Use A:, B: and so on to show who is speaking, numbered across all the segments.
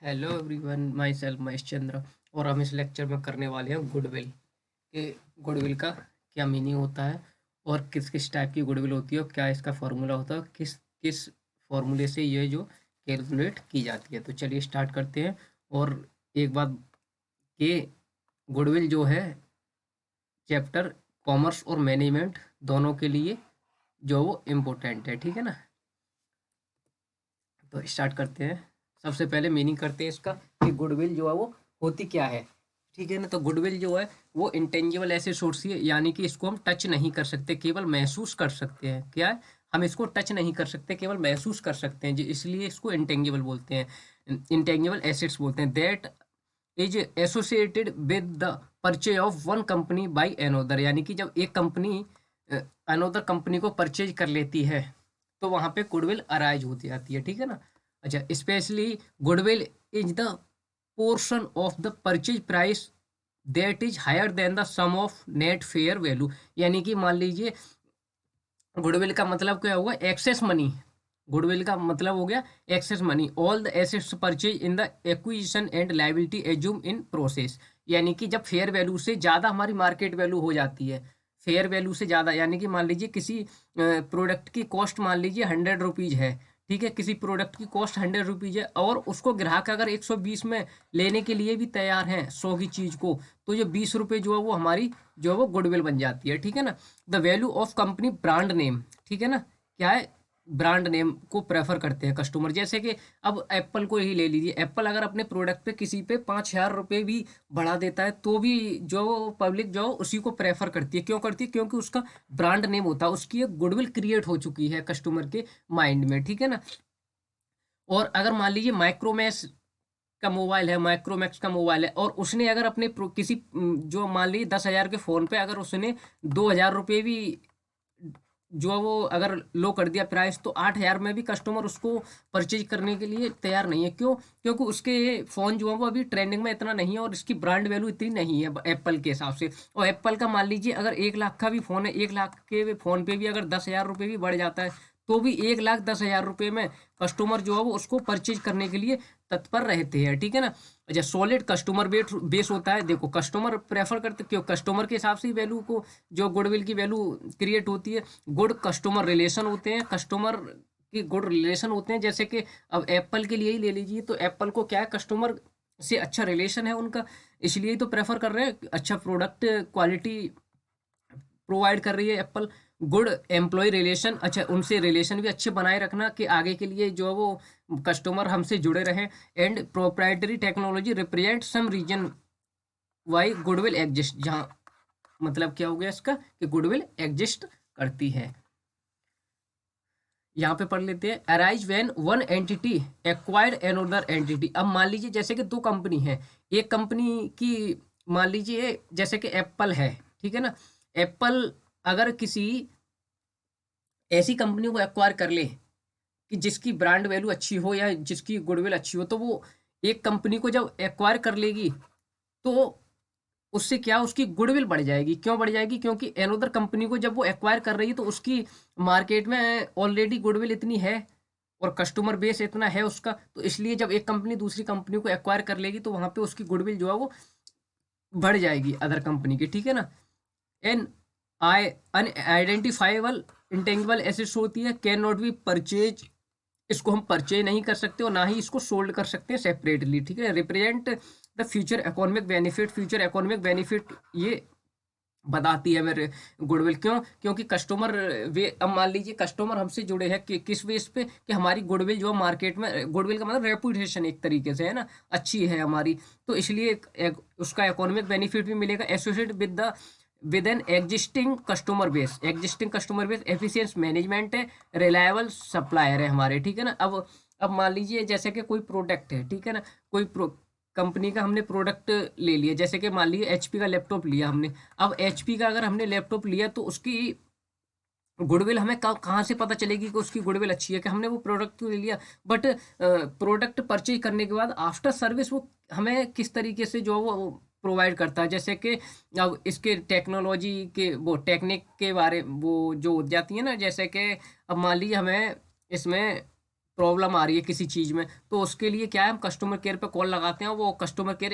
A: Hello everyone, myself Mahesh Chandra. और हम इस लेक्चर में करने वाले हैं गुडविल कि गुडविल का क्या मीनिंग होता है और किस किस टाइप की गुडविल होती है और क्या इसका फॉर्मूला होता है, किस किस फॉर्मूले से ये जो कैलकुलेट की जाती है। तो चलिए स्टार्ट करते हैं। और एक बात कि गुडविल जो है चैप्टर कॉमर्स और मैनेजमेंट दोनों के लिए जो वो इम्पोर्टेंट है, ठीक है ना। तो स्टार्ट करते हैं। सबसे पहले मीनिंग करते हैं इसका कि गुडविल जो है वो होती क्या है, ठीक है ना। तो गुडविल जो है वो इंटेंजिबल ऐसे सोर्स है, यानी कि इसको हम टच नहीं कर सकते, केवल महसूस कर सकते हैं। क्या है, हम इसको टच नहीं कर सकते, केवल महसूस कर सकते हैं, इसलिए इसको इंटेंजिबल बोलते हैं, इंटेंजिबल एसेट्स बोलते हैं। That is associated with the purchase of one company by another, यानी कि जब एक कंपनी अनदर कंपनी को परचेज कर लेती है तो वहां पे गुडविल अराइज होती जाती है, ठीक है ना। अच्छा, specially goodwill is the portion of the purchase price that is higher than the sum of net fair value, यानी कि मान लीजिए गुडविल का मतलब क्या होगा, एक्सेस मनी। गुडविल का मतलब हो गया excess money, all the assets purchase in the acquisition and liability assume in process, यानी कि जब फेयर वैल्यू से ज़्यादा हमारी मार्केट वैल्यू हो जाती है, फेयर वैल्यू से ज़्यादा, यानी कि मान लीजिए किसी प्रोडक्ट की कॉस्ट मान लीजिए 100 रुपीज़ है, ठीक है। किसी प्रोडक्ट की कॉस्ट 100 रुपीज़ है और उसको ग्राहक अगर 120 में लेने के लिए भी तैयार हैं 100 की चीज़ को, तो ये 20 रुपये जो है वो हमारी जो है वो गुडविल बन जाती है, ठीक है ना। The value of company brand name, ठीक है ना। क्या है, ब्रांड नेम को प्रेफर करते हैं कस्टमर। जैसे कि अब एप्पल को ही ले लीजिए, एप्पल अगर अपने प्रोडक्ट पे किसी पे 5,000 रुपये भी बढ़ा देता है तो भी जो पब्लिक जो उसी को प्रेफर करती है। क्यों करती है? क्योंकि उसका ब्रांड नेम होता है, उसकी एक गुडविल क्रिएट हो चुकी है कस्टमर के माइंड में, ठीक है ना। और अगर मान लीजिए माइक्रोमैक्स का मोबाइल है, माइक्रोमैक्स का मोबाइल है, और उसने अगर अपने किसी जो मान लीजिए 10,000 के फ़ोन पे अगर उसने 2,000 रुपये भी जो वो अगर लो कर दिया प्राइस, तो 8,000 में भी कस्टमर उसको परचेज करने के लिए तैयार नहीं है। क्यों? क्योंकि उसके फ़ोन जो है वो अभी ट्रेंडिंग में इतना नहीं है और इसकी ब्रांड वैल्यू इतनी नहीं है एप्पल के हिसाब से। और एप्पल का मान लीजिए अगर 1 लाख का भी फ़ोन है, 1 लाख के फ़ोन पे भी अगर 10,000 रुपये भी बढ़ जाता है तो भी 1,10,000 रुपये में कस्टमर जो है वो उसको परचेज करने के लिए तत्पर रहते हैं, ठीक है ना। अच्छा, सॉलिड कस्टमर बेस होता है। देखो, कस्टमर प्रेफर करते क्यों, कस्टमर के हिसाब से ही वैल्यू को जो गुडविल की वैल्यू क्रिएट होती है। गुड कस्टमर रिलेशन होते हैं, कस्टमर की गुड रिलेशन होते हैं। जैसे कि अब एप्पल के लिए ही ले लीजिए, तो एप्पल को क्या है, कस्टमर से अच्छा रिलेशन है उनका, इसलिए तो प्रेफर कर रहे हैं, अच्छा प्रोडक्ट क्वालिटी प्रोवाइड कर रही है एप्पल। गुड एम्प्लॉय रिलेशन, अच्छा उनसे रिलेशन भी अच्छे बनाए रखना कि आगे के लिए जो है वो कस्टमर हमसे जुड़े रहें। And proprietary technology represent some reason why goodwill exist, जहाँ मतलब क्या हो गया इसका कि गुडविल एग्जिस्ट करती है। यहाँ पे पढ़ लेते हैं, arise when one entity acquired another entity. अब मान लीजिए जैसे कि दो कंपनी है, एक कंपनी की मान लीजिए जैसे कि एप्पल है, ठीक है ना। एप्पल अगर किसी ऐसी कंपनी को एक्वायर कर ले कि जिसकी ब्रांड वैल्यू अच्छी हो या जिसकी गुडविल अच्छी हो, तो वो एक कंपनी को जब एक्वायर कर लेगी तो उससे क्या उसकी गुडविल बढ़ जाएगी। क्यों बढ़ जाएगी? क्योंकि अनदर कंपनी को जब वो एक्वायर कर रही है तो उसकी मार्केट में ऑलरेडी गुडविल इतनी है और कस्टमर बेस इतना है उसका, तो इसलिए जब एक कंपनी दूसरी कंपनी को एक्वायर कर लेगी तो वहां पे उसकी गुडविल जो है वो बढ़ जाएगी अदर कंपनी की, ठीक है ना। एन आई अनआइडेंटिफाइबल इंटेंजिबल एसेट्स होती है, कैन नॉट बी परचेज, इसको हम परचेज नहीं कर सकते और ना ही इसको सोल्ड कर सकते हैं सेपरेटली, ठीक है। Represent the future economic benefit, future economic benefit ये बताती है मेरे गुडविल। क्यों? क्योंकि कस्टमर वे, अब मान लीजिए कस्टमर हमसे जुड़े हैं कि किस बेस पे कि हमारी गुडविल जो है मार्केट में, गुडविल का मतलब रेपुटेशन एक तरीके से है ना, अच्छी है हमारी, तो इसलिए उसका इकोनॉमिक बेनिफिट भी मिलेगा associate with an existing customer base. Existing customer base, efficient management है, रिलायबल सप्लायर है हमारे, ठीक है ना। अब मान लीजिए जैसे कि कोई प्रोडक्ट है, ठीक है ना, कोई कंपनी का हमने प्रोडक्ट ले लिया, जैसे कि मान लीजिए एचपी का लैपटॉप लिया हमने। अब एचपी का अगर हमने लैपटॉप लिया तो उसकी गुडविल हमें कहाँ से पता चलेगी कि उसकी गुडविल अच्छी है? कि हमने वो प्रोडक्ट तो ले लिया, बट प्रोडक्ट परचेज करने के बाद आफ्टर सर्विस वो हमें किस तरीके से जो वो प्रोवाइड करता है। जैसे कि अब इसके टेक्नोलॉजी के वो टेक्निक के बारे वो जो हो जाती है ना, जैसे कि अब मान लीजिए हमें इसमें प्रॉब्लम आ रही है किसी चीज़ में, तो उसके लिए क्या है, हम कस्टमर केयर पे कॉल लगाते हैं, वो कस्टमर केयर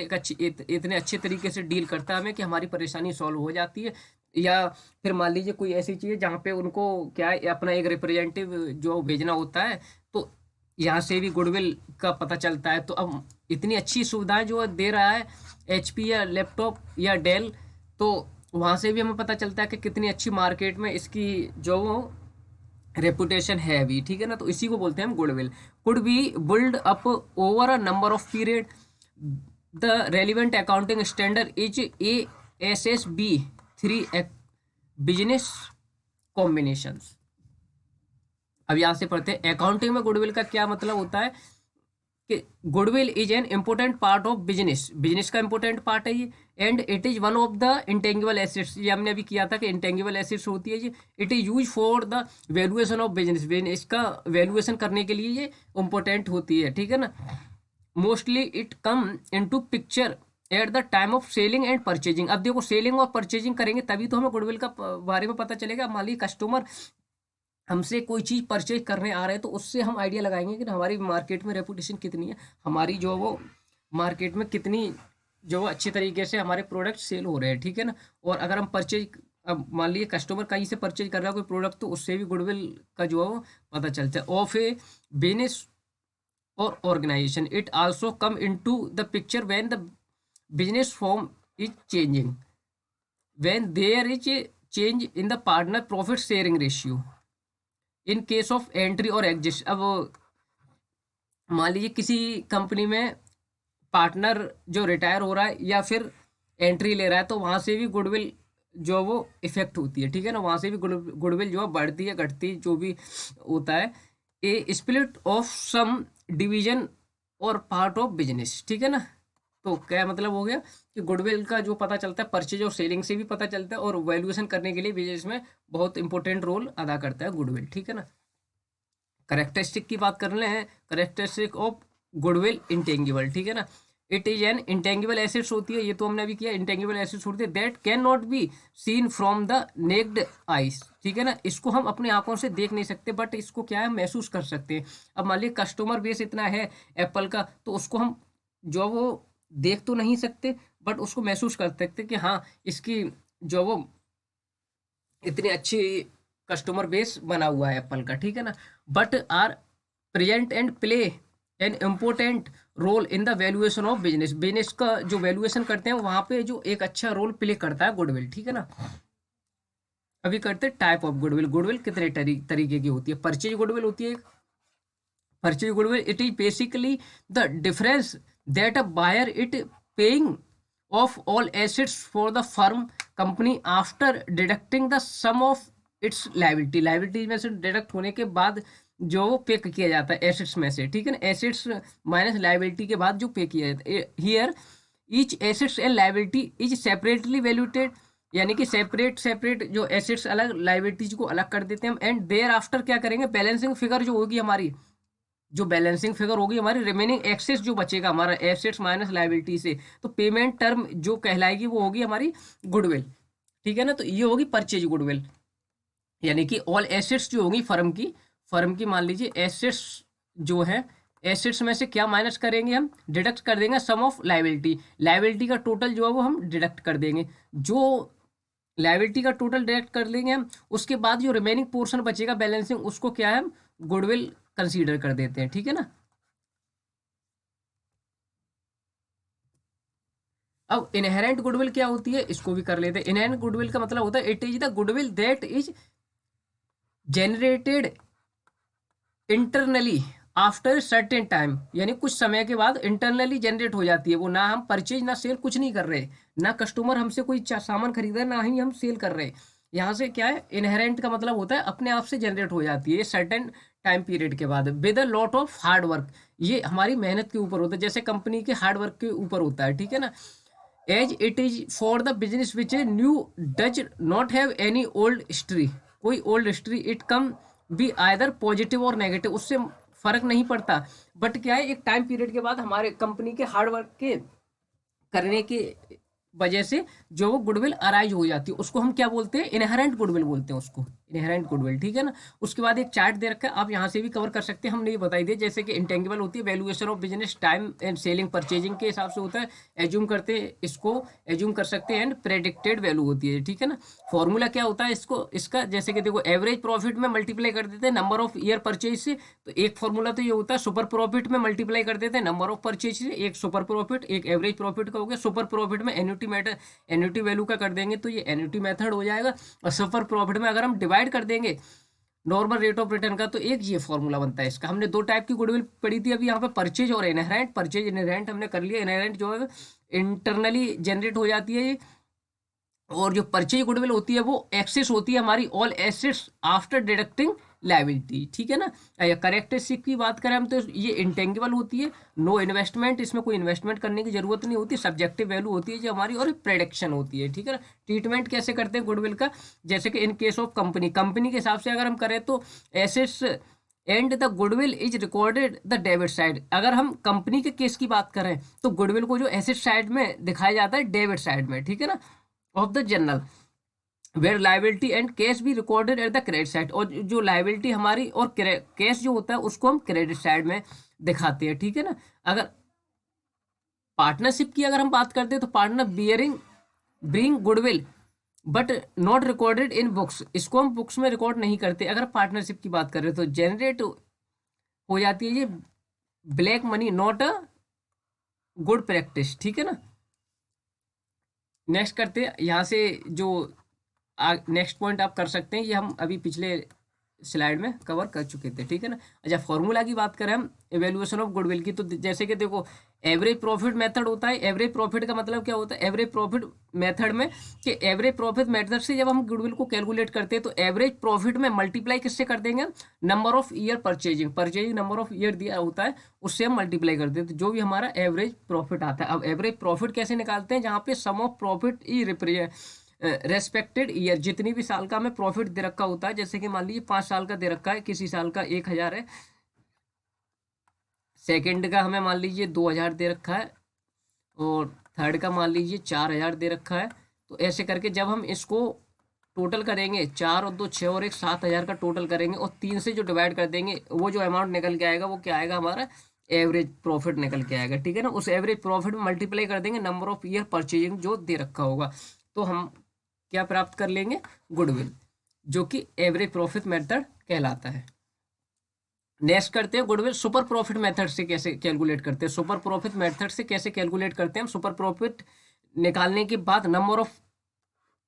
A: इतने अच्छे तरीके से डील करता है हमें कि हमारी परेशानी सॉल्व हो जाती है। या फिर मान लीजिए कोई ऐसी चीज़ है जहाँ पे उनको क्या है, अपना एक रिप्रेजेंटेटिव जो भेजना होता है, तो यहाँ से भी गुडविल का पता चलता है। तो अब इतनी अच्छी सुविधाएं जो दे रहा है एचपी या लैपटॉप या डेल, तो वहाँ से भी हमें पता चलता है कि कितनी अच्छी मार्केट में इसकी जो वो रेपुटेशन है भी, ठीक है ना। तो इसी को बोलते हैं हम goodwill. Could be build up over a number of period. The relevant accounting standard is ASSB 3 business combinations. अब यहाँ से पढ़ते हैं अकाउंटिंग में गुडविल का क्या मतलब होता है कि goodwill is an important part of business, business का इंपॉर्टेंट पार्ट है ये। And it is one of the intangible assets, ये हमने अभी किया था कि इंटेंगिबल एसेट्स होती है ये। It is use for the valuation of business, business का वैल्यूएशन करने के लिए ये इंपॉर्टेंट होती है, ठीक है ना। Mostly it come into picture at the time of selling and purchasing. अब देखो सेलिंग और परचेजिंग करेंगे तभी तो हमें गुडविल का बारे में पता चलेगा। मान लीजिए कस्टमर हमसे कोई चीज़ परचेज करने आ रहे हैं, तो उससे हम आइडिया लगाएंगे कि हमारी मार्केट में रेपुटेशन कितनी है, हमारी जो वो मार्केट में कितनी जो वो अच्छी तरीके से हमारे प्रोडक्ट सेल हो रहे हैं, ठीक है ना। और अगर हम परचेज, अब मान लीजिए कस्टमर कहीं से परचेज कर रहा है कोई प्रोडक्ट, तो उससे भी गुडविल का जो है वो पता चलता है। ऑफ ए बिजनेस और organization it also come into the picture when the business form is changing, when there is a change in the partner profit sharing ratio in case of entry और exit. अब मान लीजिए किसी company में partner जो retire हो रहा है या फिर एंट्री ले रहा है, तो वहाँ से भी गुडविल जो वो इफेक्ट होती है, ठीक है ना। वहाँ से भी गुडविल जो है बढ़ती है घटती जो भी होता है। ए स्प्लिट ऑफ सम डिवीजन और पार्ट ऑफ बिजनेस, ठीक है ना। तो क्या मतलब हो गया कि गुडविल का जो पता चलता है परचेज और सेलिंग से भी पता चलता है, और वैल्यूएशन करने के लिए बिजनेस में बहुत इंपॉर्टेंट रोल अदा करता है गुडविल, ठीक है ना। करेक्टरिस्टिक की बात कर रहे हैं, करेक्टरिस्टिक ऑफ गुडविल इंटेंगिबल, ठीक है ना। इट इज एन इंटेंगिबल एसेट्स होती है, ये तो हमने अभी किया। इंटेंगिबल एसेट्स होती है that can not be seen from the necked eyes, ठीक है ना। इसको हम अपनी आंखों से देख नहीं सकते, बट इसको क्या है, महसूस कर सकते हैं। अब मान लीजिए कस्टमर बेस इतना है एप्पल का, तो उसको हम जो वो देख तो नहीं सकते, बट उसको महसूस कर सकते कि हाँ इसकी जो वो इतनी अच्छी कस्टमर बेस बना हुआ है एप्पल का, ठीक है ना। But are present and play an important role in the valuation of business, business का जो वैल्यूएशन करते हैं वहां पे जो एक अच्छा रोल प्ले करता है गुडविल, ठीक है ना। अभी करते हैं टाइप ऑफ गुडविल। गुडविल कितने तरीके की होती है। परचेज गुडविल होती है। Purchase goodwill it is basically the difference that a buyer it paying of all assets for the firm company after deducting the sum of its liability, liability में से deduct होने के बाद जो पे किया जाता है एसेट्स में से, ठीक है ना। एसेट्स माइनस लाइबिलिटी के बाद जो पे किया जाता है। Here each assets and liability is separately valuated, यानी कि सेपरेट जो एसेट्स अलग लाइबिलिटीज को अलग कर देते हैं हम। एंड देयर आफ्टर क्या करेंगे, बैलेंसिंग फिगर जो होगी हमारी, जो बैलेंसिंग फिगर होगी हमारी, रिमेनिंग एक्सेस जो बचेगा हमारा एसेट्स माइनस लाइबिलिटी से, तो पेमेंट टर्म जो कहलाएगी वो होगी हमारी गुडविल, ठीक है ना। तो ये होगी परचेज गुडविल, यानी कि ऑल एसेट्स जो होंगी फर्म की मान लीजिए एसेट्स जो है, एसेट्स में से क्या माइनस करेंगे हम, डिडक्ट कर देंगे सम ऑफ लाइबिलिटी, लाइबिलिटी का टोटल जो है वो हम डिडक्ट कर देंगे। जो लाइबिलिटी का टोटल डिडक्ट कर लेंगे हम, उसके बाद जो रिमेनिंग पोर्शन बचेगा बैलेंसिंग, उसको क्या है हम गुडविल कंसीडर कर देते हैं, ठीक है ना। अब इनहेरेंट गुडविल क्या होती है, इसको भी कर लेते हैं। इनहेरेंट गुडविल का मतलब होता है it is the goodwill that is generated internally after certain time, यानी कुछ समय के बाद इंटरनली जनरेट हो जाती है वो। ना हम परचेज ना सेल कुछ नहीं कर रहे, ना कस्टमर हमसे कोई सामान खरीद रहा है, ना ही हम सेल कर रहे हैं। यहाँ से क्या है, इनहेरेंट का मतलब होता है अपने आप से जनरेट हो जाती है सर्टेन टाइम पीरियड के बाद, with a lot of hard work. ये हमारी मेहनत के ऊपर होता है, जैसे कंपनी के हार्ड वर्क के ऊपर होता है, ठीक है ना। As it is for the business which a new does not have any old history, कोई old history, it come be either positive or negative, उससे फर्क नहीं पड़ता। बट क्या है, एक टाइम पीरियड के बाद हमारे कंपनी के हार्ड वर्क के करने की वजह से जो वो गुडविल अराइज हो जाती है, उसको हम क्या बोलते हैं, इनहेरेंट गुडविल बोलते हैं उसको। इनहेरेंट गुडविल, ठीक है ना। उसके बाद एक चार्ट दे रखा है, आप यहाँ से भी कवर कर सकते हैं, हमने ये बताई दिया। जैसे कि इंटेंगिबल होती है valuation of business, time and selling purchasing के हिसाब से होता है, एज्यूम करते हैं इसको, एज्यूम कर सकते हैं, एंड प्रेडिक्टेड वैल्यू होती है, ठीक है ना। फॉर्मूला क्या होता है इसको, इसका जैसे कि देखो एवरेज प्रॉफिट में मल्टीप्लाई कर देते हैं नंबर ऑफ ईयर परचेज से, तो एक फॉर्मूला तो ये होता है। सुपर प्रॉफिट में मल्टीप्लाई कर देते हैं नंबर ऑफ परचेज से, एक सुपर प्रॉफिट, एक एवरेज प्रॉफिट का हो गया। सुपर प्रॉफिट में एन्युटी मेथड, एन्युटी वैल्यू का कर देंगे तो ये एन्युटी मेथड हो जाएगा। और सुपर प्रॉफिट में अगर हम डिवाइड कर देंगे नॉर्मल रेट ऑफ रिटर्न का, तो एक ये फॉर्मूला बनता है इसका। हमने दो टाइप की गुडविल पढ़ी थी अभी यहाँ पे, परचेज और इनहेरेंट। परचेज इनहेरेंट हमने कर लिया, इनहेरेंट जो है इंटरनली जनरेट हो जाती है ये। और जो परचेज गुडविल होती है वो एक्सेस होती है हमारी all assets after deducting liability, ठीक है ना। करेक्टरिस्टिक की बात करें हम तो ये इंटेंगिबल होती है, नो इन्वेस्टमेंट, इसमें कोई इन्वेस्टमेंट करने की जरूरत नहीं होती, सब्जेक्टिव वैल्यू होती है जो हमारी, और प्रेडिक्शन होती है, ठीक है ना। ट्रीटमेंट कैसे करते हैं गुडविल का, जैसे कि इन केस ऑफ कंपनी, कंपनी के हिसाब से अगर हम करें तो assets and the goodwill is recorded the debit side. अगर हम कंपनी के केस की बात करें तो गुडविल को जो एसेट साइड में दिखाया जाता है डेबिट साइड में, ठीक है ना, of the journal, where liability and cash भी recorded at the credit side. और जो लाइबिलिटी हमारी और कैश जो होता है उसको हम क्रेडिट साइड में दिखाते हैं, ठीक है ना। अगर पार्टनरशिप की अगर हम बात करते हैं तो partner bearing bring goodwill but not recorded in books, इसको हम बुक्स में रिकॉर्ड नहीं करते। अगर पार्टनरशिप की बात करें तो जनरेट हो जाती है ये black money, not a good practice, ठीक है ना। नेक्स्ट करते हैं यहाँ से जो नेक्स्ट पॉइंट आप कर सकते हैं, ये हम अभी पिछले स्लाइड में कवर कर चुके थे, ठीक है ना। अच्छा, फॉर्मूला की बात करें हम एवेल्युएशन ऑफ गुडविल की, तो जैसे कि देखो एवरेज प्रॉफिट मेथड होता है। एवरेज प्रॉफिट का मतलब क्या होता है, एवरेज प्रॉफिट मेथड में कि एवरेज प्रॉफिट मेथड से जब हम गुडविल को कैलकुलेट करते हैं तो एवरेज प्रॉफिट में मल्टीप्लाई किससे कर देंगे, number of year purchasing, purchasing number of year दिया होता है उससे हम मल्टीप्लाई करते हैं, तो जो भी हमारा एवरेज प्रॉफिट आता है। अब एवरेज प्रॉफिट कैसे निकालते हैं, जहाँ पे सम ऑफ प्रॉफिट ई रिप्रेजेंट रेस्पेक्टेड ईयर, जितनी भी साल का हमें प्रॉफिट दे रखा होता है, जैसे कि मान लीजिए 5 साल का दे रखा है, किसी साल का 1,000 है, सेकंड का हमें मान लीजिए 2,000 दे रखा है, और थर्ड का मान लीजिए 4,000 दे रखा है। तो ऐसे करके जब हम इसको टोटल करेंगे, 4 और 2 6 और 1 7,000 का टोटल करेंगे, और 3 से जो डिवाइड कर देंगे, वो जो अमाउंट निकल के आएगा वो क्या आएगा, हमारा एवरेज प्रॉफिट निकल के आएगा, ठीक है ना। उस एवरेज प्रॉफिट में मल्टीप्लाई कर देंगे नंबर ऑफ ईयर परचेजिंग जो दे रखा होगा, तो हम क्या प्राप्त कर लेंगे, गुडविल, जो कि एवरेज प्रॉफिट मेथड कहलाता है। नेक्स्ट करते हैं गुडविल सुपर प्रॉफिट मेथड से कैसे कैलकुलेट करते हैं। सुपर प्रॉफिट मेथड से कैसे कैलकुलेट करते हैं हम, सुपर प्रॉफिट निकालने के बाद नंबर ऑफ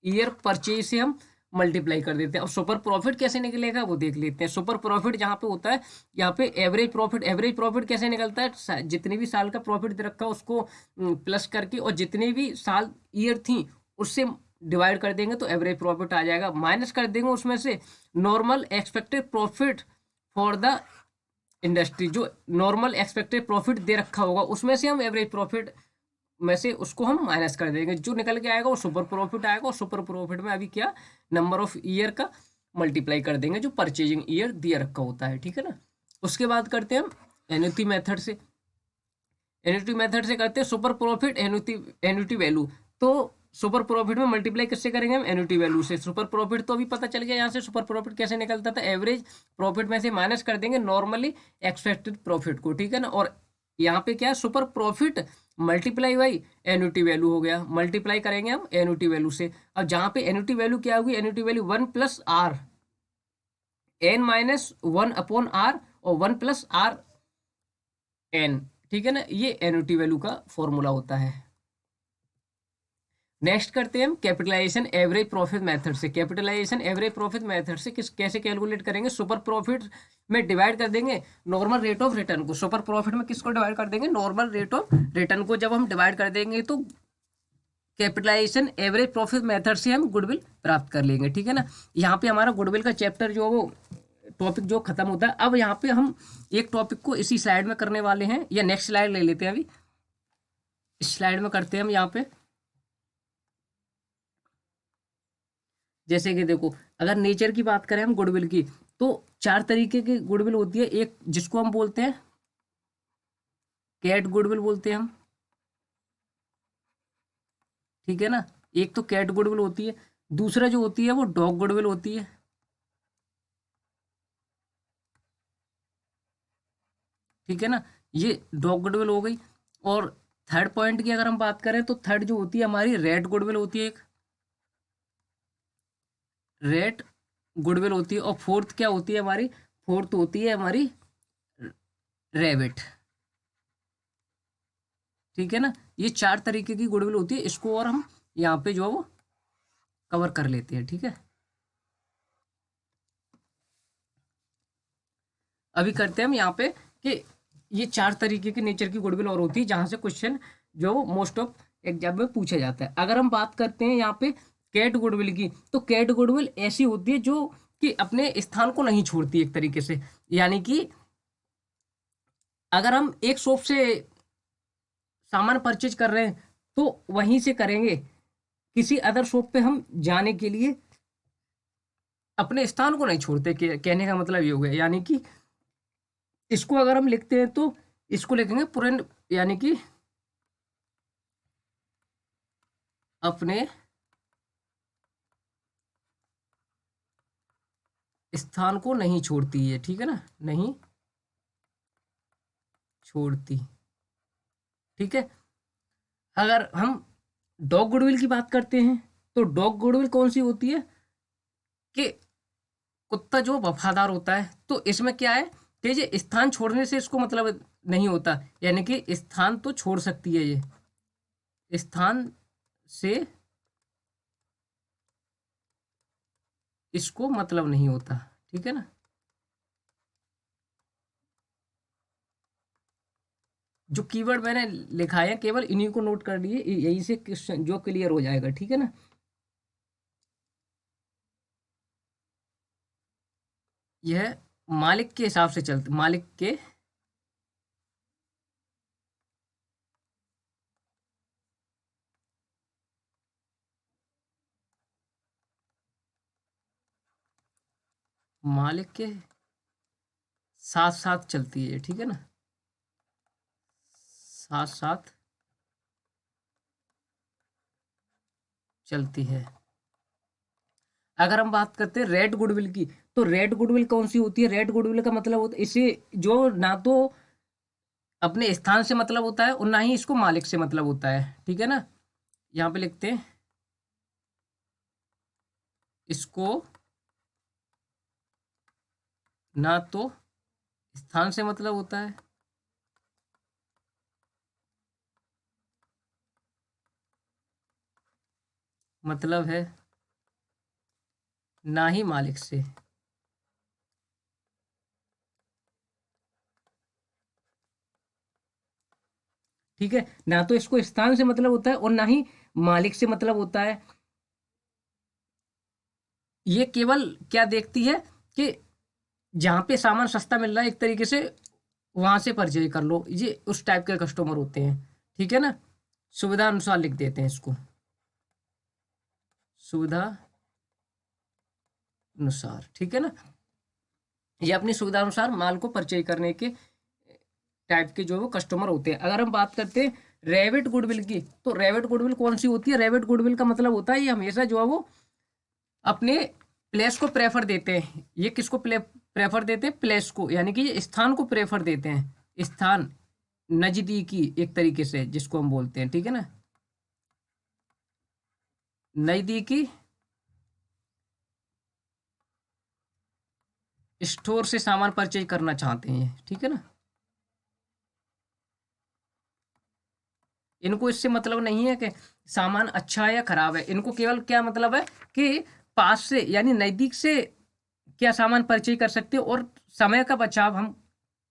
A: ईयर परचेज से हम मल्टीप्लाई कर देते हैं। अब सुपर प्रॉफिट कैसे निकलेगा वो देख लेते हैं। सुपर प्रॉफिट जहाँ पे होता है, यहाँ पे एवरेज प्रॉफिट, एवरेज प्रॉफिट कैसे निकलता है, जितने भी साल का प्रॉफिट दे रखा है उसको प्लस करके, और जितने भी साल ईयर थी उससे डिवाइड कर देंगे तो एवरेज प्रॉफिट आ जाएगा। माइनस कर देंगे उसमें से normal expected profit for the industry, जो नॉर्मल एक्सपेक्टेड प्रॉफिट दे रखा होगा उसमें से हम एवरेज प्रॉफिट में से उसको हम माइनस कर देंगे, जो निकल के आएगा वो सुपर प्रॉफिट आएगा। और सुपर प्रॉफिट में अभी क्या, नंबर ऑफ ईयर का मल्टीप्लाई कर देंगे जो परचेजिंग ईयर दिया रखा होता है, ठीक है ना। उसके बाद करते हैं हम एन्युटी मेथड से। एन्युटी मेथड से करते हैं super profit annuity, annuity value. तो सुपर प्रॉफिट में मल्टीप्लाई किससे करेंगे हम, एन्युटी वैल्यू से। सुपर प्रॉफिट तो अभी पता चल गया यहाँ से सुपर प्रॉफिट कैसे निकलता था, एवरेज प्रॉफिट में से माइनस कर देंगे नॉर्मली एक्सपेक्टेड प्रॉफिट को, ठीक है ना। और यहाँ पे क्या है, super profit multiply by annuity value हो गया, मल्टीप्लाई करेंगे हम एन्युटी वैल्यू से। अब जहाँ पे एन्युटी वैल्यू क्या होगी, एन्युटी वैल्यू 1+r, n-1/r, और 1+r(n), ठीक है ना। ये एन्युटी वैल्यू का फॉर्मूला होता है। नेक्स्ट करते हैं हम कैपिटलाइजेशन एवरेज प्रॉफिट मेथड से। कैपिटलाइजेशन एवरेज प्रॉफिट मेथड से कैसे कैलकुलेट करेंगे, सुपर प्रॉफिट में डिवाइड कर देंगे नॉर्मल रेट ऑफ रिटर्न को। सुपर प्रॉफिट में किसको डिवाइड कर देंगे, नॉर्मल रेट ऑफ रिटर्न को। जब हम डिवाइड कर देंगे तो कैपिटलाइजेशन एवरेज प्रॉफिट मेथड से हम गुडविल प्राप्त कर लेंगे, ठीक है ना। यहाँ पे हमारा गुडविल का चैप्टर जो वो टॉपिक जो खत्म होता है। अब यहाँ पे हम एक टॉपिक को इसी स्लाइड में करने वाले हैं, या नेक्स्ट स्लाइड ले लेते हैं, अभी इस स्लाइड में करते हैं हम। यहाँ पे जैसे कि देखो, अगर नेचर की बात करें हम गुडविल की, तो 4 तरीके की गुडविल होती है। एक जिसको हम बोलते हैं कैट गुडविल बोलते हैं हम, ठीक है ना। एक तो कैट गुडविल होती है, दूसरा जो होती है वो डॉग गुडविल होती है, ठीक है ना, ये डॉग गुडविल हो गई। और थर्ड पॉइंट की अगर हम बात करें तो थर्ड जो होती है हमारी रेड गुडविल होती है, एक रेड गुडविल होती है। और फोर्थ क्या होती है हमारी, फोर्थ होती है हमारी रेबिट। ठीक है ना, ये चार तरीके की गुडविल होती है, इसको और हम यहाँ पे जो है वो कवर कर लेते हैं। ठीक है, अभी करते हैं हम यहाँ पे कि ये चार तरीके की नेचर की गुडविल और होती है जहां से क्वेश्चन जो मोस्ट ऑफ एग्जाम में पूछा जाता है। अगर हम बात करते हैं यहाँ पे कैट गुडविल की, तो कैट गुडविल ऐसी होती है जो कि अपने स्थान को नहीं छोड़ती एक तरीके से। यानी कि अगर हम एक शॉप से सामान परचेज कर रहे हैं तो वहीं से करेंगे, किसी अदर शॉप पे हम जाने के लिए अपने स्थान को नहीं छोड़ते। कहने का मतलब ये हो गया। यानी कि इसको अगर हम लिखते हैं तो इसको लिखेंगे पुरन, यानी कि अपने स्थान को नहीं छोड़ती है। ठीक है ना, नहीं छोड़ती। ठीक है, अगर हम डॉग गुडविल की बात करते हैं तो डॉग गुडविल कौन सी होती है कि कुत्ता जो वफादार होता है, तो इसमें क्या है कि ये स्थान छोड़ने से इसको मतलब नहीं होता। यानी कि स्थान तो छोड़ सकती है, ये स्थान से इसको मतलब नहीं होता। ठीक है ना, जो कीवर्ड मैंने लिखा है केवल इन्हीं को नोट कर लिए, यही से क्वेश्चन जो क्लियर हो जाएगा। ठीक है ना, यह मालिक के हिसाब से चलते, मालिक के मालिक के साथ साथ चलती है। ठीक है ना, साथ साथ चलती है। अगर हम बात करते हैं रेड गुडविल की, तो रेड गुडविल कौन सी होती है, रेड गुडविल का मतलब होता है इसे जो ना तो अपने स्थान से मतलब होता है और ना ही इसको मालिक से मतलब होता है। ठीक है ना, यहाँ पे लिखते हैं इसको ना तो स्थान से मतलब होता है मतलब है, ना ही मालिक से। ठीक है, ना तो इसको स्थान से मतलब होता है और ना ही मालिक से मतलब होता है। ये केवल क्या देखती है कि जहाँ पे सामान सस्ता मिल रहा है एक तरीके से वहां से परचेज कर लो, ये उस टाइप के कस्टमर होते हैं। ठीक है ना, सुविधा अनुसार लिख देते हैं इसको, सुविधा अनुसार। ठीक है ना, ये अपनी सुविधा अनुसार माल को परचेज करने के टाइप के जो वो कस्टमर होते हैं। अगर हम बात करते हैं रेबिट गुडविल की, तो रेबिट गुडविल कौन सी होती है, रेबिट गुडविल का मतलब होता है ये हमेशा जो है वो अपने प्लेस को प्रेफर देते हैं। ये किसको प्रेफर देते हैं, प्लेस को, यानी कि ये स्थान को प्रेफर देते हैं, स्थान नजदीकी एक तरीके से जिसको हम बोलते हैं। ठीक है ना, नजदीकी स्टोर से सामान परचेज करना चाहते हैं। ठीक है ना, इनको इससे मतलब नहीं है कि सामान अच्छा है या खराब है, इनको केवल क्या मतलब है कि पास से यानी नजदीक से क्या सामान परचेज कर सकते हैं और समय का बचाव हम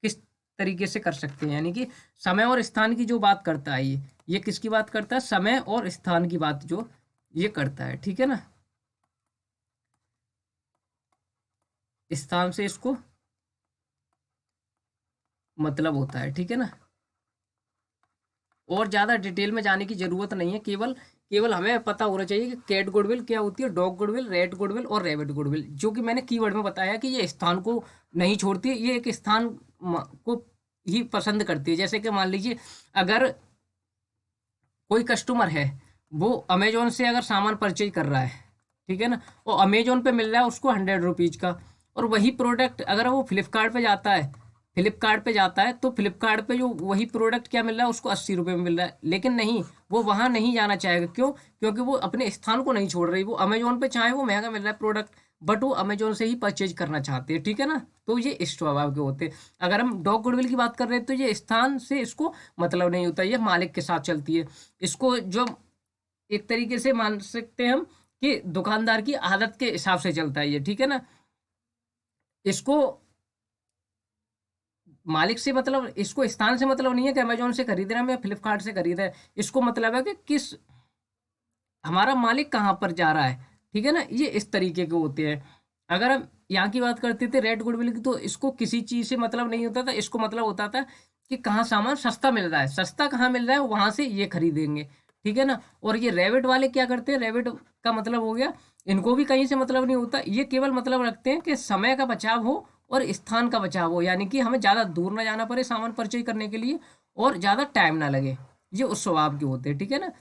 A: किस तरीके से कर सकते हैं। यानी कि समय और स्थान की जो बात करता है, ये किसकी बात करता है, समय और स्थान की बात जो ये करता है। ठीक है ना, स्थान से इसको मतलब होता है। ठीक है ना, और ज़्यादा डिटेल में जाने की ज़रूरत नहीं है, केवल केवल हमें पता होना चाहिए कि कैट गुडविल क्या होती है, डॉग गुडविल, रेड गुडविल और रेबिट गुडविल, जो कि मैंने कीवर्ड में बताया कि ये स्थान को नहीं छोड़ती, ये एक स्थान को ही पसंद करती है। जैसे कि मान लीजिए अगर कोई कस्टमर है, वो अमेजोन से अगर सामान परचेज कर रहा है, ठीक है ना, वो अमेजोन पे मिल रहा है उसको 100 रुपीज़ का, और वही प्रोडक्ट अगर वो फ्लिपकार्ट पे जाता है, फ्लिपकार्ट पे जाता है तो फ्लिपकार्ट पे जो वही प्रोडक्ट क्या मिल रहा है उसको 80 रुपये में मिल रहा है, लेकिन नहीं, वो वहां नहीं जाना चाहेगा। क्यों? क्योंकि वो अपने स्थान को नहीं छोड़ रही। वो अमेजोन पे चाहे वो महंगा मिल रहा है प्रोडक्ट, बट वो अमेजोन से ही परचेज करना चाहते हैं, ठीक है ना। तो ये इस स्वभाव के होते हैं। अगर हम डॉग गुडविल की बात कर रहे हैं तो ये स्थान से इसको मतलब नहीं होता, ये मालिक के साथ चलती है। इसको जो एक तरीके से मान सकते हैं हम कि दुकानदार की आदत के हिसाब से चलता है ये, ठीक है ना। इसको मालिक से मतलब, इसको स्थान से मतलब नहीं है कि अमेजोन से खरीद रहे हैं या फ्लिपकार्ट से खरीद रहे हैं। इसको मतलब है कि किस, हमारा मालिक कहाँ पर जा रहा है, ठीक है ना। ये इस तरीके के होते हैं। अगर हम यहाँ की बात करते थे रेड गुडविल की, तो इसको किसी चीज से मतलब नहीं होता था। इसको मतलब होता था कि कहाँ सामान सस्ता मिल रहा है, सस्ता कहाँ मिल रहा है वहां से ये खरीदेंगे, ठीक है ना। और ये रैबिट वाले क्या करते हैं, रैबिट का मतलब हो गया, इनको भी कहीं से मतलब नहीं होता। ये केवल मतलब रखते हैं कि समय का बचाव हो और स्थान का बचाव हो, यानी कि हमें ज़्यादा दूर ना जाना पड़े सामान परचेज करने के लिए, और ज़्यादा टाइम ना लगे। ये उस स्वभाव के होते हैं, ठीक है ना।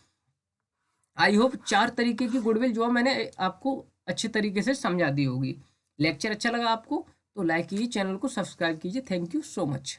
A: आई होप 4 तरीके की गुडविल जो है मैंने आपको अच्छे तरीके से समझा दी होगी। लेक्चर अच्छा लगा आपको तो लाइक कीजिए, चैनल को सब्सक्राइब कीजिए। Thank you so much.